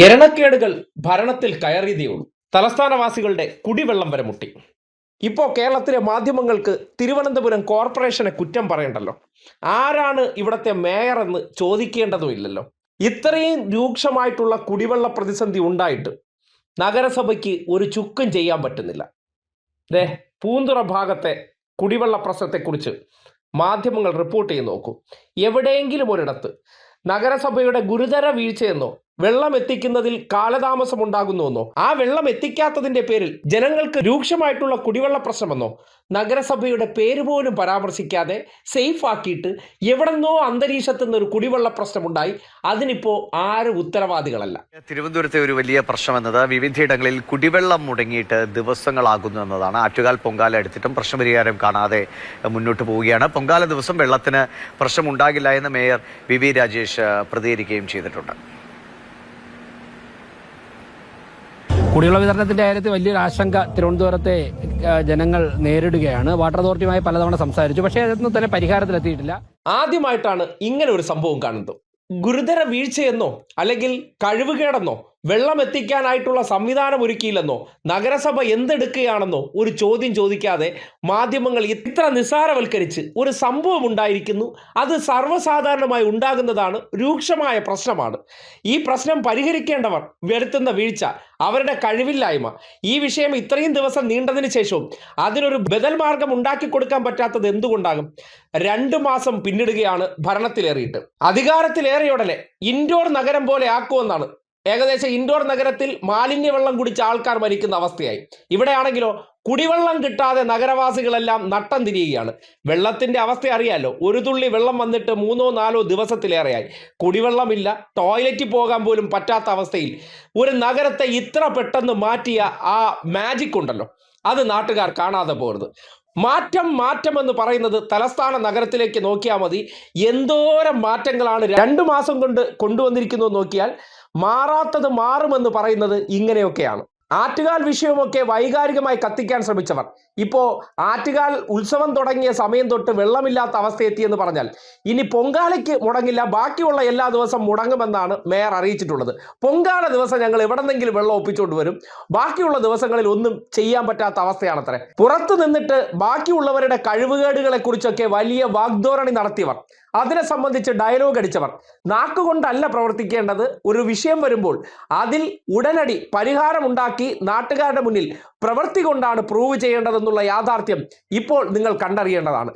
എരണക്കേടുകൾ ഭരണത്തിൽ കയറിയതേയുള്ളൂ. തലസ്ഥാനവാസികളുടെ കുടിവെള്ളം വരെ മുട്ടി. ഇപ്പോൾ കേരളത്തിലെ മാധ്യമങ്ങൾക്ക് തിരുവനന്തപുരം കോർപ്പറേഷനെ കുറ്റം പറയണ്ടല്ലോ. ആരാണ് ഇവിടുത്തെ മേയർ എന്ന് ചോദിക്കേണ്ടതുമില്ലല്ലോ. ഇത്രയും രൂക്ഷമായിട്ടുള്ള കുടിവെള്ള പ്രതിസന്ധി ഉണ്ടായിട്ട് നഗരസഭയ്ക്ക് ഒരു ചുക്കും ചെയ്യാൻ പറ്റുന്നില്ല. പൂന്തുറ ഭാഗത്തെ കുടിവെള്ള പ്രശ്നത്തെക്കുറിച്ച് മാധ്യമങ്ങൾ റിപ്പോർട്ട് ചെയ്ത് നോക്കൂ. എവിടെയെങ്കിലും ഒരിടത്ത് നഗരസഭയുടെ ഗുരുതര വീഴ്ചയെന്നോ വെള്ളം എത്തിക്കുന്നതിൽ കാലതാമസം ഉണ്ടാകുന്നുവെന്നോ ആ വെള്ളം എത്തിക്കാത്തതിന്റെ പേരിൽ ജനങ്ങൾക്ക് രൂക്ഷമായിട്ടുള്ള കുടിവെള്ള പ്രശ്നമെന്നോ നഗരസഭയുടെ പേര് പോലും പരാമർശിക്കാതെ സേഫ് ആക്കിയിട്ട് എവിടെന്നോ അന്തരീക്ഷത്തിൽ നിന്ന് ഒരു കുടിവെള്ള പ്രശ്നമുണ്ടായി. അതിനിപ്പോ ആരും ഉത്തരവാദികളല്ല. തിരുവനന്തപുരത്തെ ഒരു വലിയ പ്രശ്നം എന്നത് വിവിധയിടങ്ങളിൽ കുടിവെള്ളം മുടങ്ങിയിട്ട് ദിവസങ്ങളാകുന്നു എന്നതാണ്. ആറ്റുകാൽ പൊങ്കാല എടുത്തിട്ടും പ്രശ്നപരിഹാരം കാണാതെ മുന്നോട്ട് പോവുകയാണ്. പൊങ്കാല ദിവസം വെള്ളത്തിന് പ്രശ്നമുണ്ടാകില്ല എന്ന് മേയർ വി രാജേഷ് പ്രതികരിക്കുകയും ചെയ്തിട്ടുണ്ട്. കുടിവെള്ള വിതരണത്തിന്റെ കാര്യത്തിൽ വലിയൊരു ആശങ്ക തിരുവനന്തപുരത്തെ ജനങ്ങൾ നേരിടുകയാണ്. വാട്ടർ അതോറിറ്റിയുമായി പലതവണ സംസാരിച്ചു, പക്ഷേ അതൊന്നും തന്നെ പരിഹാരത്തിലെത്തിയിട്ടില്ല. ആദ്യമായിട്ടാണ് ഇങ്ങനെ ഒരു സംഭവം കാണുന്നത്. ഗുരുതര വീഴ്ചയെന്നോ അല്ലെങ്കിൽ കഴിവുകേടെന്നോ വെള്ളം എത്തിക്കാനായിട്ടുള്ള സംവിധാനം ഒരുക്കിയില്ലെന്നോ നഗരസഭ എന്തെടുക്കുകയാണെന്നോ ഒരു ചോദ്യം ചോദിക്കാതെ മാധ്യമങ്ങൾ ഇത്ര നിസ്സാരവൽക്കരിച്ച് ഒരു സംഭവം ഉണ്ടായിരിക്കുന്നു. അത് സർവ്വസാധാരണമായി ഉണ്ടാകുന്നതാണ്, രൂക്ഷമായ പ്രശ്നമാണ്. ഈ പ്രശ്നം പരിഹരിക്കേണ്ടവർ വരുത്തുന്ന വീഴ്ച, അവരുടെ കഴിവില്ലായ്മ, ഈ വിഷയം ഇത്രയും ദിവസം നീണ്ടതിന് ശേഷവും അതിനൊരു ബദൽ മാർഗം ഉണ്ടാക്കി കൊടുക്കാൻ പറ്റാത്തത് എന്തുകൊണ്ടാകും? 2 മാസം പിന്നിടുകയാണ് ഭരണത്തിലേറിയിട്ട്. അധികാരത്തിലേറിയ ഉടനെ ഇൻഡോർ നഗരം പോലെ ആക്കുമെന്നാണ്. ഏകദേശം ഇൻഡോർ നഗരത്തിൽ മാലിന്യവെള്ളം കുടിച്ച ആൾക്കാർ മരിക്കുന്ന അവസ്ഥയായി. ഇവിടെയാണെങ്കിലോ കുടിവെള്ളം കിട്ടാതെ നഗരവാസികളെല്ലാം നട്ടം തിരിയുകയാണ്. വെള്ളത്തിന്റെ അവസ്ഥ അറിയാലോ. ഒരു തുള്ളി വെള്ളം വന്നിട്ട് 3-4 ദിവസത്തിലേറെയായി. കുടിവെള്ളമില്ല, ടോയ്ലറ്റിൽ പോകാൻ പോലും പറ്റാത്ത അവസ്ഥയിൽ ഒരു നഗരത്തെ ഇത്ര പെട്ടെന്ന് മാറ്റിയ ആ മാജിക് ഉണ്ടല്ലോ, അത് നാട്ടുകാർ കാണാതെ പോകരുത്. മാറ്റം എന്ന് പറയുന്നത് തലസ്ഥാന നഗരത്തിലേക്ക് നോക്കിയാൽ മതി. എന്തോരം മാറ്റങ്ങളാണ് 2 മാസം കൊണ്ട് കൊണ്ടുവന്നിരിക്കുന്നത് നോക്കിയാൽ. മാറാത്തത് മാറുമെന്ന് പറയുന്നത് ഇങ്ങനെയൊക്കെയാണ്. ആറ്റുകാൽ വിഷയമൊക്കെ വൈകാരികമായി കത്തിക്കാൻ ശ്രമിച്ചവർ ഇപ്പോൾ ആറ്റുകാൽ ഉത്സവം തുടങ്ങിയ സമയം തൊട്ട് വെള്ളമില്ലാത്ത അവസ്ഥ എത്തിയെന്ന് പറഞ്ഞാൽ ഇനി പൊങ്കാലയ്ക്ക് മുടങ്ങില്ല, ബാക്കിയുള്ള എല്ലാ ദിവസം മുടങ്ങുമെന്നാണ് മേയർ അറിയിച്ചിട്ടുള്ളത്. പൊങ്കാല ദിവസം ഞങ്ങൾ എവിടെന്നെങ്കിലും വെള്ളം ഒപ്പിച്ചുകൊണ്ട് വരും, ബാക്കിയുള്ള ദിവസങ്ങളിൽ ഒന്നും ചെയ്യാൻ പറ്റാത്ത അവസ്ഥയാണത്രേ. പുറത്തു നിന്നിട്ട് ബാക്കിയുള്ളവരുടെ കഴിവുകേടുകളെ കുറിച്ചൊക്കെ വലിയ വാഗ്ധോരണി നടത്തിയവർ, അതിനെ സംബന്ധിച്ച് ഡയലോഗ് അടിച്ചവർ നാക്കുകൊണ്ടല്ല പ്രവർത്തിക്കേണ്ടത്. ഒരു വിഷയം വരുമ്പോൾ അതിൽ ഉടനടി പരിഹാരം ഉണ്ടാക്കി നാട്ടുകാരുടെ മുന്നിൽ പ്രവൃത്തി കൊണ്ടാണ് പ്രൂവ് ചെയ്യേണ്ടതെന്നുള്ള യാഥാർത്ഥ്യം ഇപ്പോൾ നിങ്ങൾ കണ്ടറിയേണ്ടതാണ്.